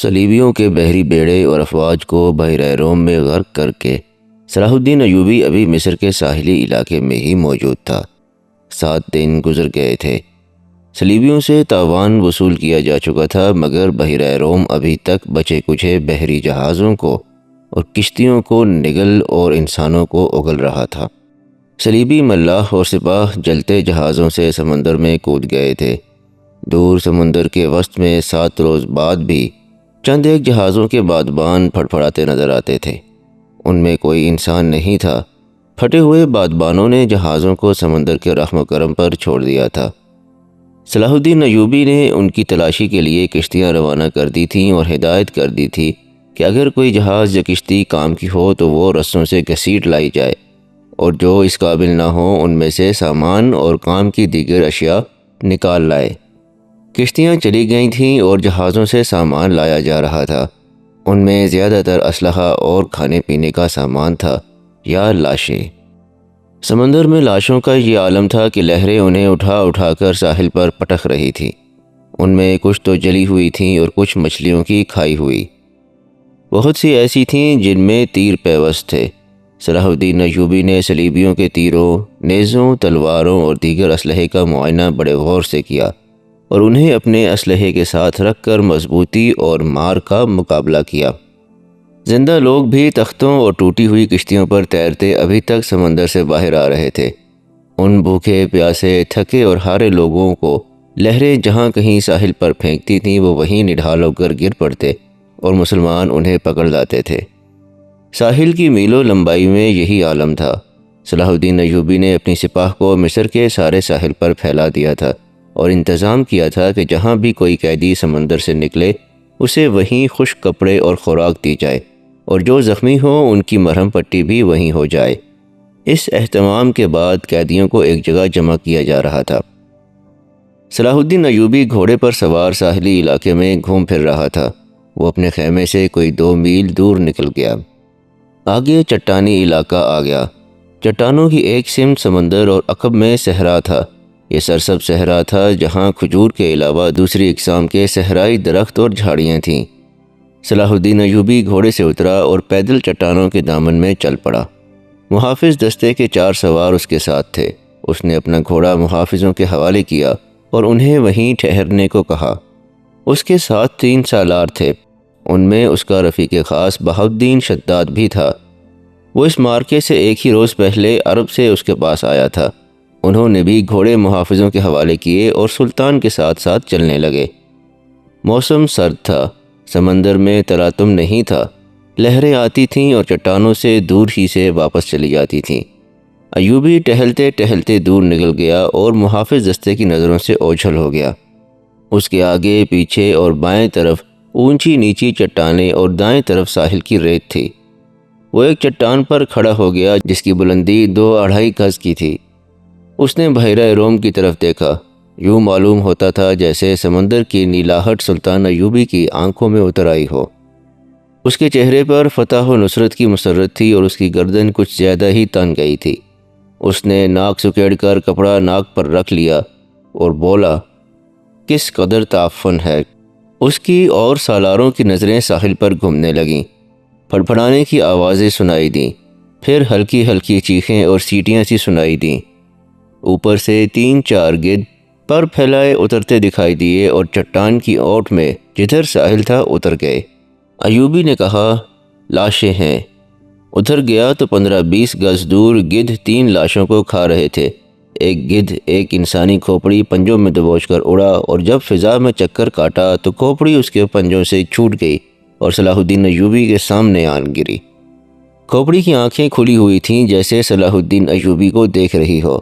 صلیبیوں کے بحری بیڑے اور افواج کو بحیرہ روم میں غرق کر کے صلاح الدین ایوبی ابھی مصر کے ساحلی علاقے میں ہی موجود تھا۔ 7 دن گزر گئے تھے۔ صلیبیوں سے تاوان وصول کیا جا چکا تھا، مگر بحیرہ روم ابھی تک بچے کچھے بحری جہازوں کو اور کشتیوں کو نگل اور انسانوں کو اگل رہا تھا۔ صلیبی ملاح اور سپاہ جلتے جہازوں سے سمندر میں کود گئے تھے۔ دور سمندر کے وسط میں 7 روز بعد بھی چند ایک جہازوں کے بادبان پھڑپھڑاتے نظر آتے تھے۔ ان میں کوئی انسان نہیں تھا۔ پھٹے ہوئے بادبانوں نے جہازوں کو سمندر کے رحم و کرم پر چھوڑ دیا تھا۔ صلاح الدین ایوبی نے ان کی تلاشی کے لیے کشتیاں روانہ کر دی تھیں اور ہدایت کر دی تھی کہ اگر کوئی جہاز یا کشتی کام کی ہو تو وہ رسوں سے گھسیٹ لائی جائے، اور جو اس قابل نہ ہو ان میں سے سامان اور کام کی دیگر اشیاء نکال لائے۔ کشتیاں چلی گئی تھیں اور جہازوں سے سامان لایا جا رہا تھا۔ ان میں زیادہ تر اسلحہ اور کھانے پینے کا سامان تھا یا لاشیں۔ سمندر میں لاشوں کا یہ عالم تھا کہ لہریں انہیں اٹھا اٹھا کر ساحل پر پٹک رہی تھیں۔ ان میں کچھ تو جلی ہوئی تھیں اور کچھ مچھلیوں کی کھائی ہوئی۔ بہت سی ایسی تھیں جن میں تیر پیوست تھے۔ صلاح الدین ایوبی نے صلیبیوں کے تیروں، نیزوں، تلواروں اور دیگر اسلحے کا معائنہ بڑے غور سے کیا اور انہیں اپنے اسلحے کے ساتھ رکھ کر مضبوطی اور مار کا مقابلہ کیا۔ زندہ لوگ بھی تختوں اور ٹوٹی ہوئی کشتیوں پر تیرتے ابھی تک سمندر سے باہر آ رہے تھے۔ ان بھوکے، پیاسے، تھکے اور ہارے لوگوں کو لہریں جہاں کہیں ساحل پر پھینکتی تھیں وہ وہیں نڈھال ہو کر گر پڑتے اور مسلمان انہیں پکڑ لاتے تھے۔ ساحل کی میلوں لمبائی میں یہی عالم تھا۔ صلاح الدین ایوبی نے اپنی سپاہ کو مصر کے سارے ساحل پر پھیلا دیا تھا اور انتظام کیا تھا کہ جہاں بھی کوئی قیدی سمندر سے نکلے اسے وہیں خشک کپڑے اور خوراک دی جائے، اور جو زخمی ہو ان کی مرہم پٹی بھی وہیں ہو جائے۔ اس اہتمام کے بعد قیدیوں کو ایک جگہ جمع کیا جا رہا تھا۔ صلاح الدین ایوبی گھوڑے پر سوار ساحلی علاقے میں گھوم پھر رہا تھا۔ وہ اپنے خیمے سے کوئی 2 میل دور نکل گیا۔ آگے چٹانی علاقہ آ گیا۔ چٹانوں کی ایک سمت سمندر اور عقب میں صحرا تھا۔ یہ سرسبز صحرا تھا جہاں کھجور کے علاوہ دوسری اقسام کے صحرائی درخت اور جھاڑیاں تھیں۔ صلاح الدین ایوبی گھوڑے سے اترا اور پیدل چٹانوں کے دامن میں چل پڑا۔ محافظ دستے کے 4 سوار اس کے ساتھ تھے۔ اس نے اپنا گھوڑا محافظوں کے حوالے کیا اور انہیں وہیں ٹھہرنے کو کہا۔ اس کے ساتھ 3 سالار تھے۔ ان میں اس کا رفیق خاص بہاؤالدین شداد بھی تھا۔ وہ اس مارکے سے ایک ہی روز پہلے عرب سے اس کے پاس آیا تھا۔ انہوں نے بھی گھوڑے محافظوں کے حوالے کیے اور سلطان کے ساتھ ساتھ چلنے لگے۔ موسم سرد تھا۔ سمندر میں تلاطم نہیں تھا۔ لہریں آتی تھیں اور چٹانوں سے دور ہی سے واپس چلی جاتی تھیں۔ ایوبی ٹہلتے ٹہلتے دور نکل گیا اور محافظ دستے کی نظروں سے اوجھل ہو گیا۔ اس کے آگے، پیچھے اور بائیں طرف اونچی نیچی چٹانیں اور دائیں طرف ساحل کی ریت تھی۔ وہ ایک چٹان پر کھڑا ہو گیا جس کی بلندی 2-2.5 گز کی تھی۔ اس نے بحیرہ روم کی طرف دیکھا۔ یوں معلوم ہوتا تھا جیسے سمندر کی نیلاہٹ سلطان ایوبی کی آنکھوں میں اتر آئی ہو۔ اس کے چہرے پر فتح و نصرت کی مسرت تھی اور اس کی گردن کچھ زیادہ ہی تن گئی تھی۔ اس نے ناک سکیڑ کر کپڑا ناک پر رکھ لیا اور بولا، کس قدر تعفن ہے۔ اس کی اور سالاروں کی نظریں ساحل پر گھومنے لگیں۔ پھڑپھڑانے کی آوازیں سنائی دیں، پھر ہلکی ہلکی چیخیں اور سیٹیاں سی سنائی دیں۔ اوپر سے 3-4 گدھ پر پھیلائے اترتے دکھائی دیے اور چٹان کی اوٹ میں جدھر ساحل تھا اتر گئے۔ ایوبی نے کہا، لاشیں ہیں۔ ادھر گیا تو 15-20 گز دور گدھ 3 لاشوں کو کھا رہے تھے۔ ایک گدھ ایک انسانی کھوپڑی پنجوں میں دبوچ کر اڑا اور جب فضا میں چکر کاٹا تو کھوپڑی اس کے پنجوں سے چھوٹ گئی اور صلاح الدین ایوبی کے سامنے آن گری۔ کھوپڑی کی آنکھیں کھلی ہوئی تھیں جیسے صلاح الدین ایوبی کو دیکھ رہی ہو۔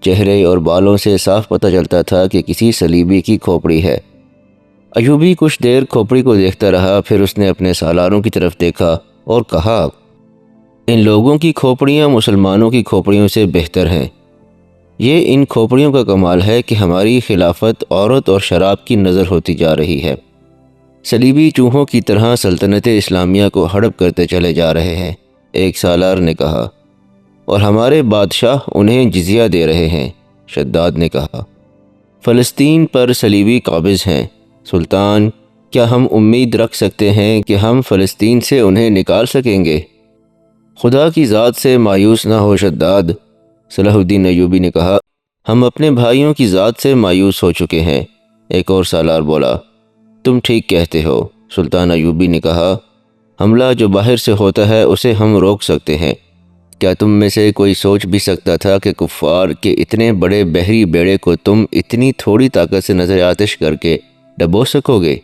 چہرے اور بالوں سے صاف پتہ چلتا تھا کہ کسی صلیبی کی کھوپڑی ہے۔ ایوبی کچھ دیر کھوپڑی کو دیکھتا رہا، پھر اس نے اپنے سالاروں کی طرف دیکھا اور کہا، ان لوگوں کی کھوپڑیاں مسلمانوں کی کھوپڑیوں سے بہتر ہیں۔ یہ ان کھوپڑیوں کا کمال ہے کہ ہماری خلافت عورت اور شراب کی نظر ہوتی جا رہی ہے۔ صلیبی چوہوں کی طرح سلطنت اسلامیہ کو ہڑپ کرتے چلے جا رہے ہیں، ایک سالار نے کہا، اور ہمارے بادشاہ انہیں جزیہ دے رہے ہیں، شداد نے کہا۔ فلسطین پر صلیبی قابض ہیں۔ سلطان، کیا ہم امید رکھ سکتے ہیں کہ ہم فلسطین سے انہیں نکال سکیں گے؟ خدا کی ذات سے مایوس نہ ہو شداد، صلاح الدین ایوبی نے کہا۔ ہم اپنے بھائیوں کی ذات سے مایوس ہو چکے ہیں، ایک اور سالار بولا۔ تم ٹھیک کہتے ہو، سلطان ایوبی نے کہا۔ حملہ جو باہر سے ہوتا ہے اسے ہم روک سکتے ہیں۔ کیا تم میں سے کوئی سوچ بھی سکتا تھا کہ کفار کے اتنے بڑے بحری بیڑے کو تم اتنی تھوڑی طاقت سے نظر آتش کر کے ڈبو سکو گے؟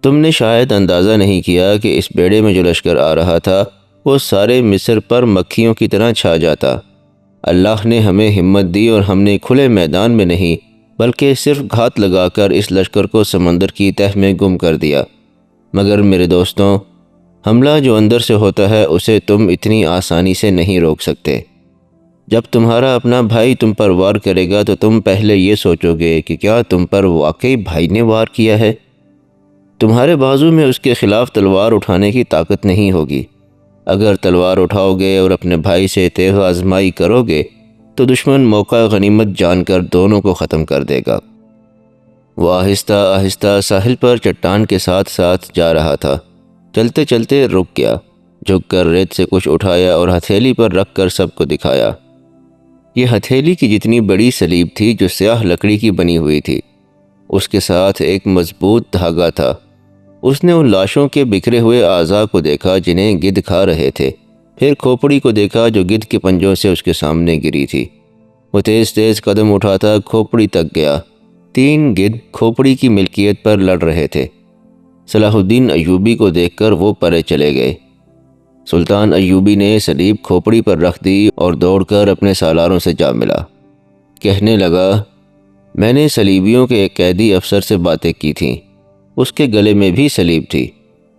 تم نے شاید اندازہ نہیں کیا کہ اس بیڑے میں جو لشکر آ رہا تھا وہ سارے مصر پر مکھیوں کی طرح چھا جاتا۔ اللہ نے ہمیں ہمت دی اور ہم نے کھلے میدان میں نہیں بلکہ صرف گھات لگا کر اس لشکر کو سمندر کی تہہ میں گم کر دیا۔ مگر میرے دوستوں، حملہ جو اندر سے ہوتا ہے اسے تم اتنی آسانی سے نہیں روک سکتے۔ جب تمہارا اپنا بھائی تم پر وار کرے گا تو تم پہلے یہ سوچو گے کہ کیا تم پر واقعی بھائی نے وار کیا ہے؟ تمہارے بازو میں اس کے خلاف تلوار اٹھانے کی طاقت نہیں ہوگی۔ اگر تلوار اٹھاؤ گے اور اپنے بھائی سے تیغ آزمائی کرو گے تو دشمن موقع غنیمت جان کر دونوں کو ختم کر دے گا۔ وہ آہستہ آہستہ ساحل پر چٹان کے ساتھ ساتھ جا رہا تھا۔ چلتے چلتے رک گیا، جھک کر ریت سے کچھ اٹھایا اور ہتھیلی پر رکھ کر سب کو دکھایا۔ یہ ہتھیلی کی جتنی بڑی سلیب تھی جو سیاہ لکڑی کی بنی ہوئی تھی، اس کے ساتھ ایک مضبوط دھاگا تھا۔ اس نے ان لاشوں کے بکھرے ہوئے اعضاء کو دیکھا جنہیں گدھ کھا رہے تھے، پھر کھوپڑی کو دیکھا جو گدھ کے پنجوں سے اس کے سامنے گری تھی۔ وہ تیز تیز قدم اٹھاتا کھوپڑی تک گیا۔ 3 گدھ کھوپڑی کی ملکیت پر لڑ رہے تھے۔ صلاح الدین ایوبی کو دیکھ کر وہ پرے چلے گئے۔ سلطان ایوبی نے سلیب کھوپڑی پر رکھ دی اور دوڑ کر اپنے سالاروں سے جا ملا۔ کہنے لگا، میں نے سلیبیوں کے ایک قیدی افسر سے باتیں کی تھیں، اس کے گلے میں بھی سلیب تھی۔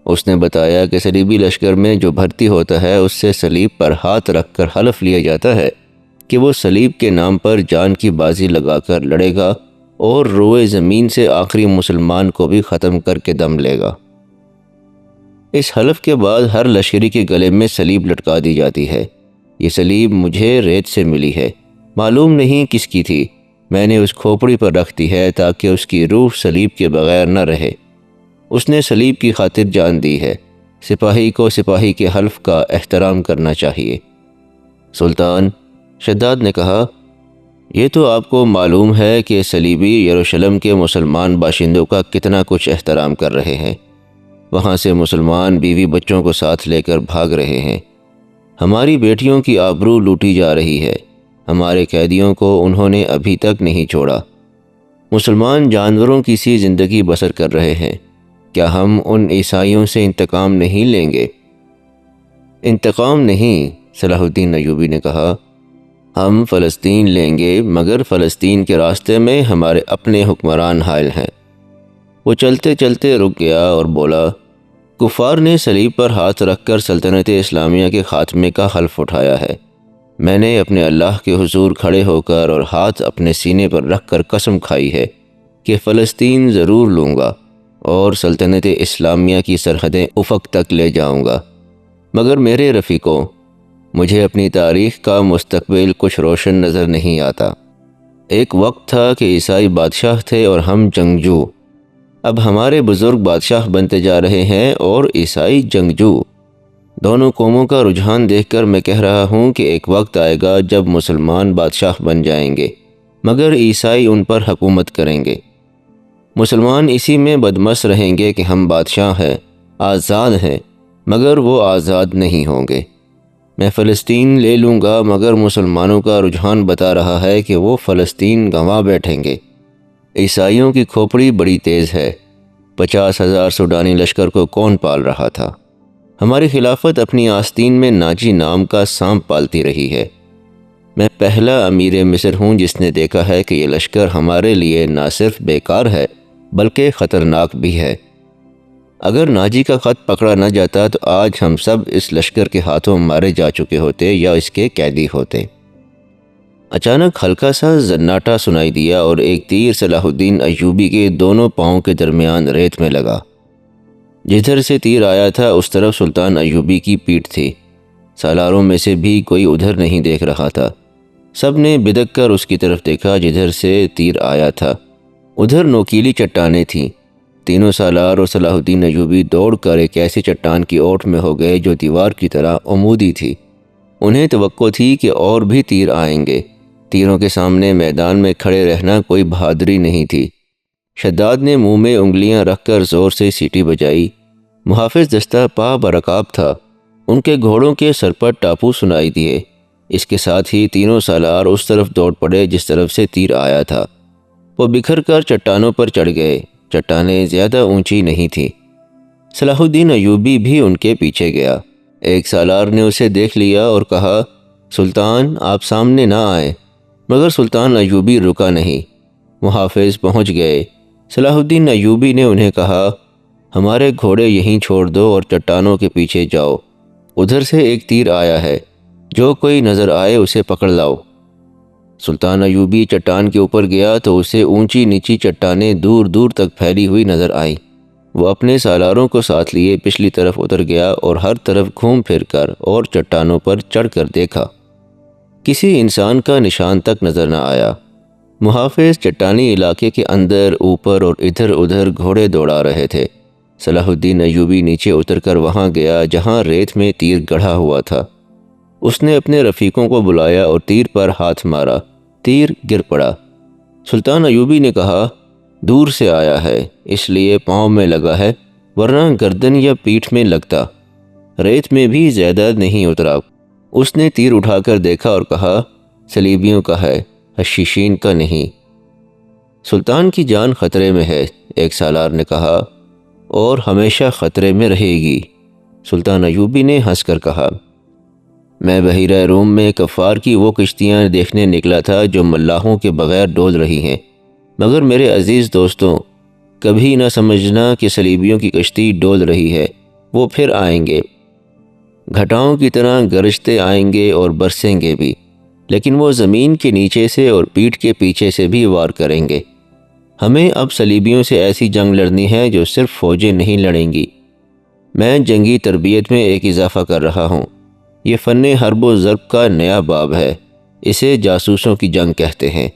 اس نے بتایا کہ سلیبی لشکر میں جو بھرتی ہوتا ہے اس سے سلیب پر ہاتھ رکھ کر حلف لیا جاتا ہے کہ وہ سلیب کے نام پر جان کی بازی لگا کر لڑے گا اور روئے زمین سے آخری مسلمان کو بھی ختم کر کے دم لے گا۔ اس حلف کے بعد ہر لشکری کے گلے میں سلیب لٹکا دی جاتی ہے۔ یہ سلیب مجھے ریت سے ملی ہے، معلوم نہیں کس کی تھی، میں نے اس کھوپڑی پر رکھ دی ہے تاکہ اس کی روح سلیب کے بغیر نہ رہے۔ اس نے سلیب کی خاطر جان دی ہے، سپاہی کو سپاہی کے حلف کا احترام کرنا چاہیے۔ سلطان، شداد نے کہا، یہ تو آپ کو معلوم ہے کہ سلیبی یروشلم کے مسلمان باشندوں کا کتنا کچھ احترام کر رہے ہیں۔ وہاں سے مسلمان بیوی بچوں کو ساتھ لے کر بھاگ رہے ہیں۔ ہماری بیٹیوں کی آبرو لوٹی جا رہی ہے۔ ہمارے قیدیوں کو انہوں نے ابھی تک نہیں چھوڑا۔ مسلمان جانوروں کی سی زندگی بسر کر رہے ہیں۔ کیا ہم ان عیسائیوں سے انتقام نہیں لیں گے؟ انتقام نہیں، صلاح الدین ایوبی نے کہا، ہم فلسطین لیں گے، مگر فلسطین کے راستے میں ہمارے اپنے حکمران حائل ہیں۔ وہ چلتے چلتے رک گیا اور بولا، کفار نے سلیب پر ہاتھ رکھ کر سلطنت اسلامیہ کے خاتمے کا حلف اٹھایا ہے۔ میں نے اپنے اللہ کے حضور کھڑے ہو کر اور ہاتھ اپنے سینے پر رکھ کر قسم کھائی ہے کہ فلسطین ضرور لوں گا اور سلطنت اسلامیہ کی سرحدیں افق تک لے جاؤں گا۔ مگر میرے رفیقوں، مجھے اپنی تاریخ کا مستقبل کچھ روشن نظر نہیں آتا۔ ایک وقت تھا کہ عیسائی بادشاہ تھے اور ہم جنگجو۔ اب ہمارے بزرگ بادشاہ بنتے جا رہے ہیں اور عیسائی جنگجو۔ دونوں قوموں کا رجحان دیکھ کر میں کہہ رہا ہوں کہ ایک وقت آئے گا جب مسلمان بادشاہ بن جائیں گے، مگر عیسائی ان پر حکومت کریں گے۔ مسلمان اسی میں بدمست رہیں گے کہ ہم بادشاہ ہیں، آزاد ہیں، مگر وہ آزاد نہیں ہوں گے۔ میں فلسطین لے لوں گا، مگر مسلمانوں کا رجحان بتا رہا ہے کہ وہ فلسطین گنوا بیٹھیں گے۔ عیسائیوں کی کھوپڑی بڑی تیز ہے۔ 50,000 سوڈانی لشکر کو کون پال رہا تھا؟ ہماری خلافت اپنی آستین میں ناجی نام کا سانپ پالتی رہی ہے۔ میں پہلا امیر مصر ہوں جس نے دیکھا ہے کہ یہ لشکر ہمارے لیے نہ صرف بیکار ہے بلکہ خطرناک بھی ہے۔ اگر ناجی کا خط پکڑا نہ جاتا تو آج ہم سب اس لشکر کے ہاتھوں مارے جا چکے ہوتے یا اس کے قیدی ہوتے۔ اچانک ہلکا سا زناٹا سنائی دیا اور ایک تیر صلاح الدین ایوبی کے دونوں پاؤں کے درمیان ریت میں لگا۔ جدھر سے تیر آیا تھا اس طرف سلطان ایوبی کی پیٹھ تھی۔ سالاروں میں سے بھی کوئی ادھر نہیں دیکھ رہا تھا۔ سب نے بدک کر اس کی طرف دیکھا جدھر سے تیر آیا تھا۔ ادھر نوکیلی چٹانیں تھیں، تینوں سالار اور صلاح الدین ایوبی دوڑ کر ایک ایسی چٹان کی اوٹ میں ہو گئے جو دیوار کی طرح عمودی تھی۔ انہیں توقع تھی کہ اور بھی تیر آئیں گے۔ تیروں کے سامنے میدان میں کھڑے رہنا کوئی بہادری نہیں تھی۔ شداد نے منہ میں انگلیاں رکھ کر زور سے سیٹی بجائی۔ محافظ دستہ پا برکاب تھا۔ ان کے گھوڑوں کے سر پر ٹاپو سنائی دیے۔ اس کے ساتھ ہی تینوں سالار اس طرف دوڑ پڑے جس طرف سے تیر آیا تھا۔ وہ بکھر کر چٹانوں پر چڑھ گئے۔ چٹانیں زیادہ اونچی نہیں تھیں۔ صلاح الدین ایوبی بھی ان کے پیچھے گیا۔ ایک سالار نے اسے دیکھ لیا اور کہا، سلطان آپ سامنے نہ آئیں، مگر سلطان ایوبی رکا نہیں۔ محافظ پہنچ گئے۔ صلاح الدین ایوبی نے انہیں کہا، ہمارے گھوڑے یہیں چھوڑ دو اور چٹانوں کے پیچھے جاؤ۔ ادھر سے ایک تیر آیا ہے، جو کوئی نظر آئے اسے پکڑ لاؤ۔ سلطان ایوبی چٹان کے اوپر گیا تو اسے اونچی نیچی چٹانیں دور دور تک پھیلی ہوئی نظر آئیں۔ وہ اپنے سالاروں کو ساتھ لیے پچھلی طرف اتر گیا اور ہر طرف گھوم پھر کر اور چٹانوں پر چڑھ کر دیکھا۔ کسی انسان کا نشان تک نظر نہ آیا۔ محافظ چٹانی علاقے کے اندر، اوپر اور ادھر ادھر گھوڑے دوڑا رہے تھے۔ صلاح الدین ایوبی نیچے اتر کر وہاں گیا جہاں ریت میں تیر گڑھا ہوا تھا۔ اس نے اپنے رفیقوں کو بلایا اور تیر پر ہاتھ مارا۔ تیر گر پڑا۔ سلطان ایوبی نے کہا، دور سے آیا ہے اس لیے پاؤں میں لگا ہے، ورنہ گردن یا پیٹھ میں لگتا۔ ریت میں بھی زیادہ نہیں اترا۔ اس نے تیر اٹھا کر دیکھا اور کہا، صلیبیوں کا ہے، حشیشین کا نہیں۔ سلطان کی جان خطرے میں ہے، ایک سالار نے کہا، اور ہمیشہ خطرے میں رہے گی۔ سلطان ایوبی نے ہنس کر کہا، میں بحیرہ روم میں کفار کی وہ کشتیاں دیکھنے نکلا تھا جو ملاحوں کے بغیر ڈول رہی ہیں، مگر میرے عزیز دوستوں، کبھی نہ سمجھنا کہ صلیبیوں کی کشتی ڈول رہی ہے۔ وہ پھر آئیں گے، گھٹاؤں کی طرح گرجتے آئیں گے اور برسیں گے بھی، لیکن وہ زمین کے نیچے سے اور پیٹھ کے پیچھے سے بھی وار کریں گے۔ ہمیں اب صلیبیوں سے ایسی جنگ لڑنی ہے جو صرف فوجیں نہیں لڑیں گی۔ میں جنگی تربیت میں ایک اضافہ کر رہا ہوں۔ یہ فن حرب و ضرب کا نیا باب ہے۔ اسے جاسوسوں کی جنگ کہتے ہیں۔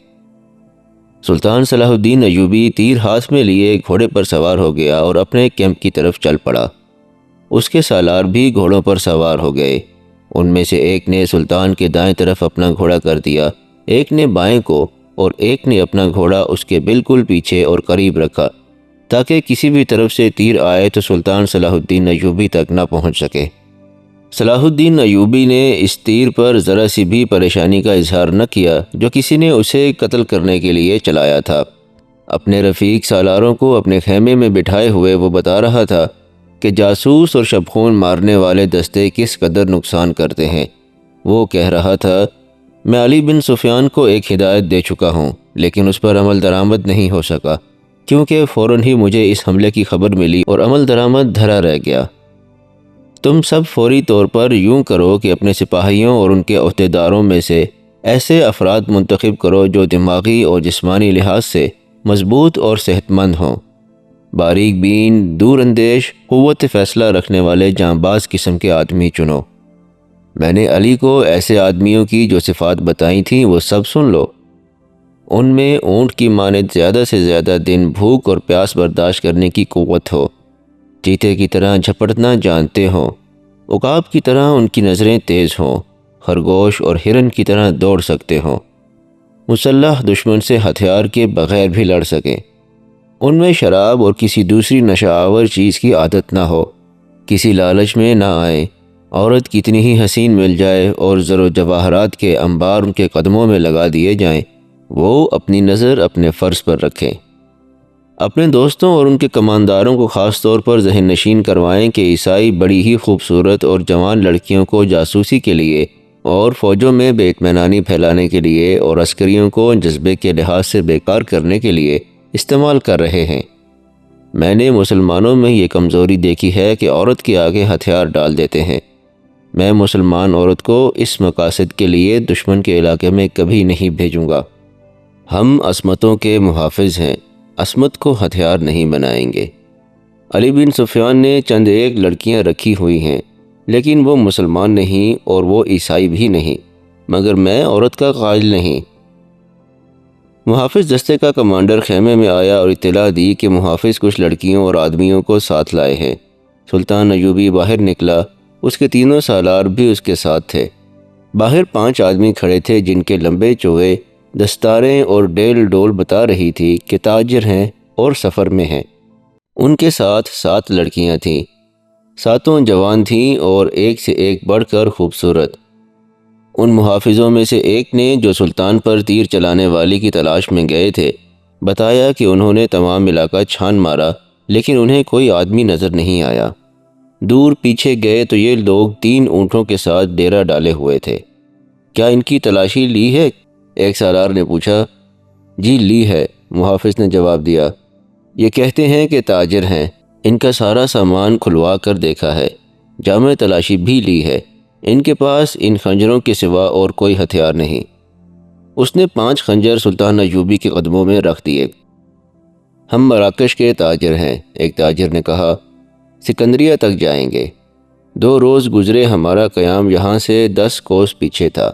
سلطان صلاح الدین ایوبی تیر ہاتھ میں لیے گھوڑے پر سوار ہو گیا اور اپنے کیمپ کی طرف چل پڑا۔ اس کے سالار بھی گھوڑوں پر سوار ہو گئے۔ ان میں سے ایک نے سلطان کے دائیں طرف اپنا گھوڑا کر دیا، ایک نے بائیں کو، اور ایک نے اپنا گھوڑا اس کے بالکل پیچھے اور قریب رکھا تاکہ کسی بھی طرف سے تیر آئے تو سلطان صلاح الدین ایوبی تک نہ پہنچ سکے۔ صلاح الدین ایوبی نے اس تیر پر ذرا سی بھی پریشانی کا اظہار نہ کیا جو کسی نے اسے قتل کرنے کے لیے چلایا تھا۔ اپنے رفیق سالاروں کو اپنے خیمے میں بٹھائے ہوئے وہ بتا رہا تھا کہ جاسوس اور شبخون مارنے والے دستے کس قدر نقصان کرتے ہیں۔ وہ کہہ رہا تھا، میں علی بن سفیان کو ایک ہدایت دے چکا ہوں، لیکن اس پر عمل درآمد نہیں ہو سکا، کیونکہ فوراً ہی مجھے اس حملے کی خبر ملی اور عمل درآمد دھرا رہ گیا۔ تم سب فوری طور پر یوں کرو کہ اپنے سپاہیوں اور ان کے عہدیداروں میں سے ایسے افراد منتخب کرو جو دماغی اور جسمانی لحاظ سے مضبوط اور صحت مند ہوں، باریک بین، دور اندیش، قوت فیصلہ رکھنے والے جانباز قسم کے آدمی چنو۔ میں نے علی کو ایسے آدمیوں کی جو صفات بتائی تھیں وہ سب سن لو۔ ان میں اونٹ کی مانند زیادہ سے زیادہ دن بھوک اور پیاس برداشت کرنے کی قوت ہو، چیتے کی طرح جھپٹنا جانتے ہوں، عقاب کی طرح ان کی نظریں تیز ہوں، خرگوش اور ہرن کی طرح دوڑ سکتے ہوں، مسلح دشمن سے ہتھیار کے بغیر بھی لڑ سکیں۔ ان میں شراب اور کسی دوسری نشہ آور چیز کی عادت نہ ہو، کسی لالچ میں نہ آئیں۔ عورت کتنی ہی حسین مل جائے اور زر و جواہرات کے انبار ان کے قدموں میں لگا دیے جائیں، وہ اپنی نظر اپنے فرض پر رکھیں۔ اپنے دوستوں اور ان کے کمانداروں کو خاص طور پر ذہن نشین کروائیں کہ عیسائی بڑی ہی خوبصورت اور جوان لڑکیوں کو جاسوسی کے لیے اور فوجوں میں بے اطمینانی پھیلانے کے لیے اور عسکریوں کو جذبے کے لحاظ سے بیکار کرنے کے لیے استعمال کر رہے ہیں۔ میں نے مسلمانوں میں یہ کمزوری دیکھی ہے کہ عورت کے آگے ہتھیار ڈال دیتے ہیں۔ میں مسلمان عورت کو اس مقاصد کے لیے دشمن کے علاقے میں کبھی نہیں بھیجوں گا۔ ہم عصمتوں کے محافظ ہیں، عصمت کو ہتھیار نہیں بنائیں گے۔ علی بن سفیان نے چند ایک لڑکیاں رکھی ہوئی ہیں، لیکن وہ مسلمان نہیں اور وہ عیسائی بھی نہیں، مگر میں عورت کا قائل نہیں۔ محافظ دستے کا کمانڈر خیمے میں آیا اور اطلاع دی کہ محافظ کچھ لڑکیوں اور آدمیوں کو ساتھ لائے ہیں۔ سلطان ایوبی باہر نکلا، اس کے تینوں سالار بھی اس کے ساتھ تھے۔ باہر 5 آدمی کھڑے تھے جن کے لمبے چوغے، دستاریں اور ڈیل ڈول بتا رہی تھی کہ تاجر ہیں اور سفر میں ہیں۔ ان کے ساتھ 7 لڑکیاں تھیں، 7 جوان تھیں اور ایک سے ایک بڑھ کر خوبصورت۔ ان محافظوں میں سے ایک نے، جو سلطان پر تیر چلانے والی کی تلاش میں گئے تھے، بتایا کہ انہوں نے تمام علاقہ چھان مارا لیکن انہیں کوئی آدمی نظر نہیں آیا۔ دور پیچھے گئے تو یہ لوگ 3 اونٹوں کے ساتھ ڈیرا ڈالے ہوئے تھے۔ کیا ان کی تلاشی لی ہے؟ ایک سالار نے پوچھا۔ جی لی ہے، محافظ نے جواب دیا۔ یہ کہتے ہیں کہ تاجر ہیں، ان کا سارا سامان کھلوا کر دیکھا ہے، جامع تلاشی بھی لی ہے، ان کے پاس ان خنجروں کے سوا اور کوئی ہتھیار نہیں۔ اس نے 5 خنجر سلطان ایوبی کے قدموں میں رکھ دیے۔ ہم مراکش کے تاجر ہیں، ایک تاجر نے کہا، سکندریہ تک جائیں گے۔ 2 روز گزرے، ہمارا قیام یہاں سے 10 کوس پیچھے تھا۔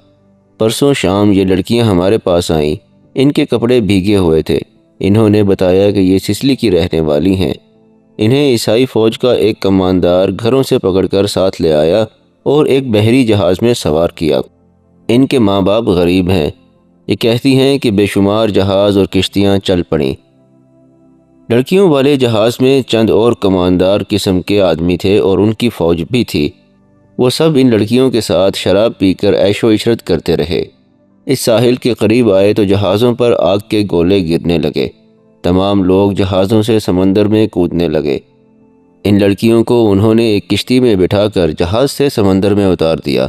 پرسوں شام یہ لڑکیاں ہمارے پاس آئیں، ان کے کپڑے بھیگے ہوئے تھے۔ انہوں نے بتایا کہ یہ سسلی کی رہنے والی ہیں۔ انہیں عیسائی فوج کا ایک کماندار گھروں سے پکڑ کر ساتھ لے آیا اور ایک بحری جہاز میں سوار کیا۔ ان کے ماں باپ غریب ہیں۔ یہ کہتی ہیں کہ بے شمار جہاز اور کشتیاں چل پڑیں۔ لڑکیوں والے جہاز میں چند اور کماندار قسم کے آدمی تھے اور ان کی فوج بھی تھی۔ وہ سب ان لڑکیوں کے ساتھ شراب پی کر عیش و عشرت کرتے رہے۔ اس ساحل کے قریب آئے تو جہازوں پر آگ کے گولے گرنے لگے۔ تمام لوگ جہازوں سے سمندر میں کودنے لگے۔ ان لڑکیوں کو انہوں نے ایک کشتی میں بٹھا کر جہاز سے سمندر میں اتار دیا۔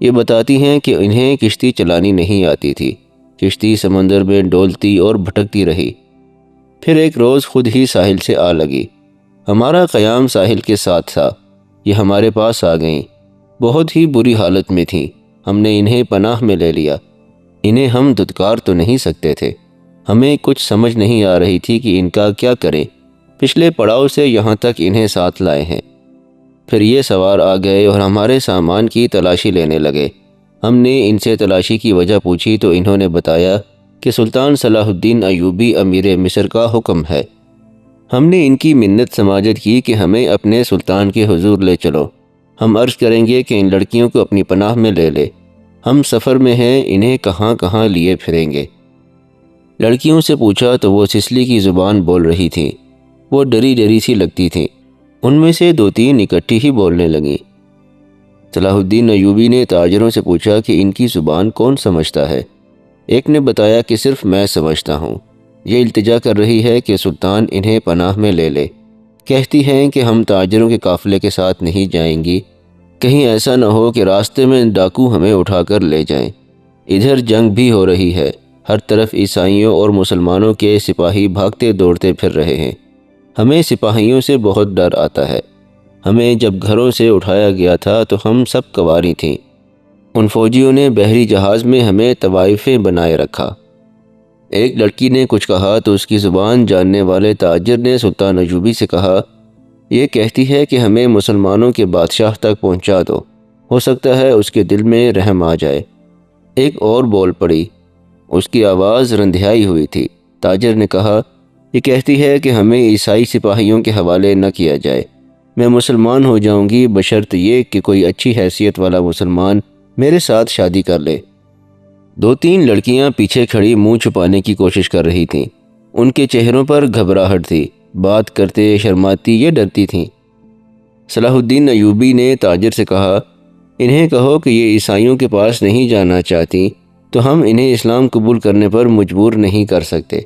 یہ بتاتی ہیں کہ انہیں کشتی چلانی نہیں آتی تھی۔ کشتی سمندر میں ڈولتی اور بھٹکتی رہی۔ پھر ایک روز خود ہی ساحل سے آ لگی۔ ہمارا قیام ساحل کے ساتھ تھا۔ یہ ہمارے پاس آ گئیں۔ بہت ہی بری حالت میں تھیں۔ ہم نے انہیں پناہ میں لے لیا۔ انہیں ہم دھتکار تو نہیں سکتے تھے۔ ہمیں کچھ سمجھ نہیں آ رہی تھی کہ ان کا کیا کریں۔ پچھلے پڑاؤ سے یہاں تک انہیں ساتھ لائے ہیں۔ پھر یہ سوار آ گئے اور ہمارے سامان کی تلاشی لینے لگے۔ ہم نے ان سے تلاشی کی وجہ پوچھی تو انہوں نے بتایا کہ سلطان صلاح الدین ایوبی امیر مصر کا حکم ہے۔ ہم نے ان کی منت سماجت کی کہ ہمیں اپنے سلطان کے حضور لے چلو۔ ہم عرض کریں گے کہ ان لڑکیوں کو اپنی پناہ میں لے لے۔ ہم سفر میں ہیں، انہیں کہاں کہاں لیے پھریں گے۔ لڑکیوں سے پوچھا تو وہ سسلی کی زبان بول رہی تھیں۔ وہ ڈری ڈری سی لگتی تھیں۔ ان میں سے 2-3 اکٹھی ہی بولنے لگیں۔ صلاح الدین ایوبی نے تاجروں سے پوچھا کہ ان کی زبان کون سمجھتا ہے؟ ایک نے بتایا کہ صرف میں سمجھتا ہوں۔ یہ التجا کر رہی ہے کہ سلطان انہیں پناہ میں لے لے۔ کہتی ہیں کہ ہم تاجروں کے قافلے کے ساتھ نہیں جائیں گی، کہیں ایسا نہ ہو کہ راستے میں ڈاکو ہمیں اٹھا کر لے جائیں۔ ادھر جنگ بھی ہو رہی ہے، ہر طرف عیسائیوں اور مسلمانوں کے سپاہی بھاگتے دوڑتے پھر رہے ہیں۔ ہمیں سپاہیوں سے بہت ڈر آتا ہے۔ ہمیں جب گھروں سے اٹھایا گیا تھا تو ہم سب کنواری تھیں۔ ان فوجیوں نے بحری جہاز میں ہمیں طوائفیں بنائے رکھا۔ ایک لڑکی نے کچھ کہا تو اس کی زبان جاننے والے تاجر نے سلطان ایوبی سے کہا، یہ کہتی ہے کہ ہمیں مسلمانوں کے بادشاہ تک پہنچا دو، ہو سکتا ہے اس کے دل میں رحم آ جائے۔ ایک اور بول پڑی، اس کی آواز رندھیائی ہوئی تھی۔ تاجر نے کہا، یہ کہتی ہے کہ ہمیں عیسائی سپاہیوں کے حوالے نہ کیا جائے۔ میں مسلمان ہو جاؤں گی بشرط یہ کہ کوئی اچھی حیثیت والا مسلمان میرے ساتھ شادی کر لے۔ 2-3 لڑکیاں پیچھے کھڑی منہ چھپانے کی کوشش کر رہی تھیں۔ ان کے چہروں پر گھبراہٹ تھی، بات کرتے شرماتی یہ ڈرتی تھیں۔ صلاح الدین ایوبی نے تاجر سے کہا، انہیں کہو کہ یہ عیسائیوں کے پاس نہیں جانا چاہتی تو ہم انہیں اسلام قبول کرنے پر مجبور نہیں کر سکتے۔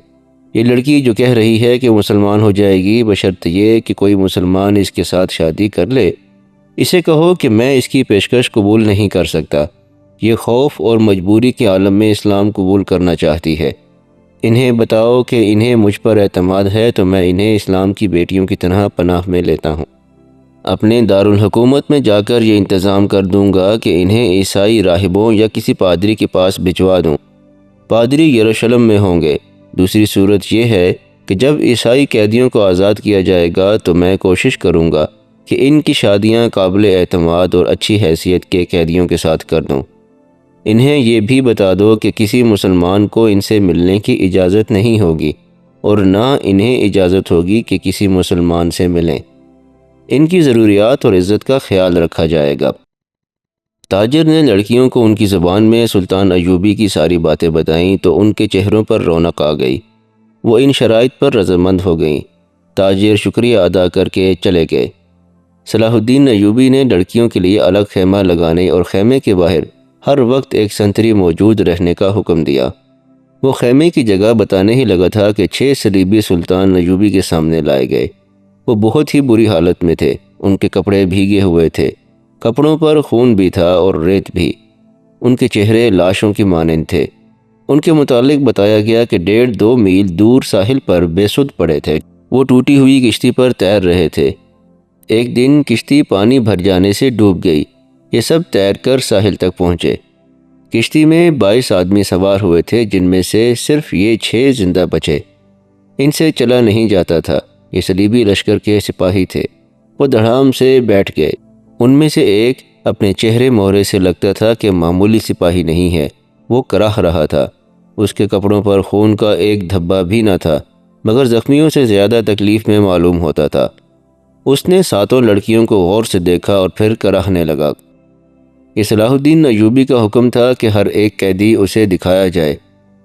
یہ لڑکی جو کہہ رہی ہے کہ مسلمان ہو جائے گی بشرط یہ کہ کوئی مسلمان اس کے ساتھ شادی کر لے، اسے کہو کہ میں اس کی پیشکش قبول نہیں کر سکتا۔ یہ خوف اور مجبوری کے عالم میں اسلام قبول کرنا چاہتی ہے۔ انہیں بتاؤ کہ انہیں مجھ پر اعتماد ہے تو میں انہیں اسلام کی بیٹیوں کی طرح پناہ میں لیتا ہوں۔ اپنے دارالحکومت میں جا کر یہ انتظام کر دوں گا کہ انہیں عیسائی راہبوں یا کسی پادری کے پاس بھجوا دوں۔ پادری یروشلم میں ہوں گے۔ دوسری صورت یہ ہے کہ جب عیسائی قیدیوں کو آزاد کیا جائے گا تو میں کوشش کروں گا کہ ان کی شادیاں قابل اعتماد اور اچھی حیثیت کے قیدیوں کے ساتھ کر دوں۔ انہیں یہ بھی بتا دو کہ کسی مسلمان کو ان سے ملنے کی اجازت نہیں ہوگی اور نہ انہیں اجازت ہوگی کہ کسی مسلمان سے ملیں۔ ان کی ضروریات اور عزت کا خیال رکھا جائے گا۔ تاجر نے لڑکیوں کو ان کی زبان میں سلطان ایوبی کی ساری باتیں بتائیں تو ان کے چہروں پر رونق آ گئی۔ وہ ان شرائط پر رضامند ہو گئیں۔ تاجر شکریہ ادا کر کے چلے گئے۔ صلاح الدین ایوبی نے لڑکیوں کے لیے الگ خیمہ لگانے اور خیمے کے باہر ہر وقت ایک سنتری موجود رہنے کا حکم دیا۔ وہ خیمے کی جگہ بتانے ہی لگا تھا کہ 6 صلیبی سلطان ایوبی کے سامنے لائے گئے۔ وہ بہت ہی بری حالت میں تھے۔ ان کے کپڑے بھیگے ہوئے تھے، کپڑوں پر خون بھی تھا اور ریت بھی۔ ان کے چہرے لاشوں کی مانند تھے۔ ان کے متعلق بتایا گیا کہ 1.5-2 میل دور ساحل پر بے سدھ پڑے تھے۔ وہ ٹوٹی ہوئی کشتی پر تیر رہے تھے۔ ایک دن کشتی پانی بھر جانے سے ڈوب گئی۔ یہ سب تیر کر ساحل تک پہنچے۔ کشتی میں 22 آدمی سوار ہوئے تھے، جن میں سے صرف یہ 6 زندہ بچے۔ ان سے چلا نہیں جاتا تھا۔ یہ صلیبی لشکر کے سپاہی تھے۔ وہ دھڑام سے بیٹھ گئے۔ ان میں سے ایک اپنے چہرے مہرے سے لگتا تھا کہ معمولی سپاہی نہیں ہے۔ وہ کراہ رہا تھا۔ اس کے کپڑوں پر خون کا ایک دھبا بھی نہ تھا، مگر زخمیوں سے زیادہ تکلیف میں معلوم ہوتا تھا۔ اس نے 7 لڑکیوں کو غور سے دیکھا اور پھر کراہنے لگا۔ یہ صلاح الدین ایوبی کا حکم تھا کہ ہر ایک قیدی اسے دکھایا جائے۔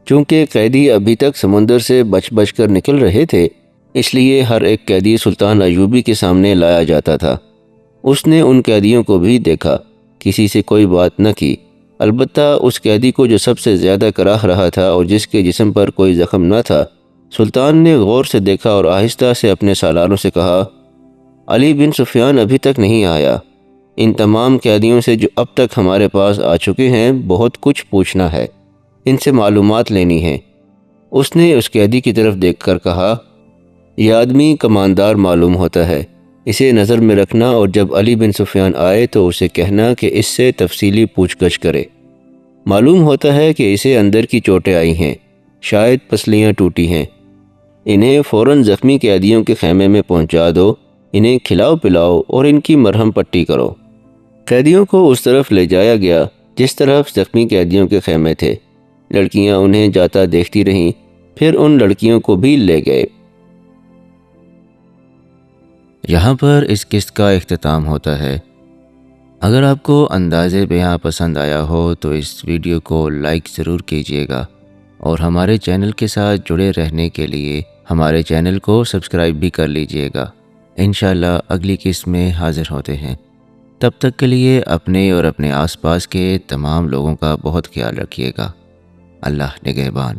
چونکہ قیدی ابھی تک سمندر سے بچ بچ کر نکل رہے تھے، اس لیے ہر ایک قیدی سلطان ایوبی کے سامنے لایا جاتا تھا۔ اس نے ان قیدیوں کو بھی دیکھا، کسی سے کوئی بات نہ کی، البتہ اس قیدی کو جو سب سے زیادہ کراہ رہا تھا اور جس کے جسم پر کوئی زخم نہ تھا، سلطان نے غور سے دیکھا اور آہستہ سے اپنے سالاروں سے کہا، علی بن سفیان ابھی تک نہیں آیا۔ ان تمام قیدیوں سے جو اب تک ہمارے پاس آ چکے ہیں بہت کچھ پوچھنا ہے، ان سے معلومات لینی ہے۔ اس نے اس قیدی کی طرف دیکھ کر کہا، یہ آدمی کماندار معلوم ہوتا ہے، اسے نظر میں رکھنا اور جب علی بن سفیان آئے تو اسے کہنا کہ اس سے تفصیلی پوچھ گچھ کرے۔ معلوم ہوتا ہے کہ اسے اندر کی چوٹیں آئی ہیں، شاید پسلیاں ٹوٹی ہیں۔ انہیں فوراً زخمی قیدیوں کے خیمے میں پہنچا دو، انہیں کھلاؤ پلاؤ اور ان کی مرہم پٹی کرو۔ قیدیوں کو اس طرف لے جایا گیا جس طرف زخمی قیدیوں کے خیمے تھے۔ لڑکیاں انہیں جاتا دیکھتی رہیں، پھر ان لڑکیوں کو بھی لے گئے۔ یہاں پر اس قسط کا اختتام ہوتا ہے۔ اگر آپ کو انداز بیان پسند آیا ہو تو اس ویڈیو کو لائک ضرور کیجیے گا اور ہمارے چینل کے ساتھ جڑے رہنے کے لیے ہمارے چینل کو سبسکرائب بھی کر لیجیے گا۔ انشاءاللہ اگلی قسط میں حاضر ہوتے ہیں۔ تب تک کے لیے اپنے اور اپنے آس پاس کے تمام لوگوں کا بہت خیال رکھیے گا۔ اللہ نگہبان۔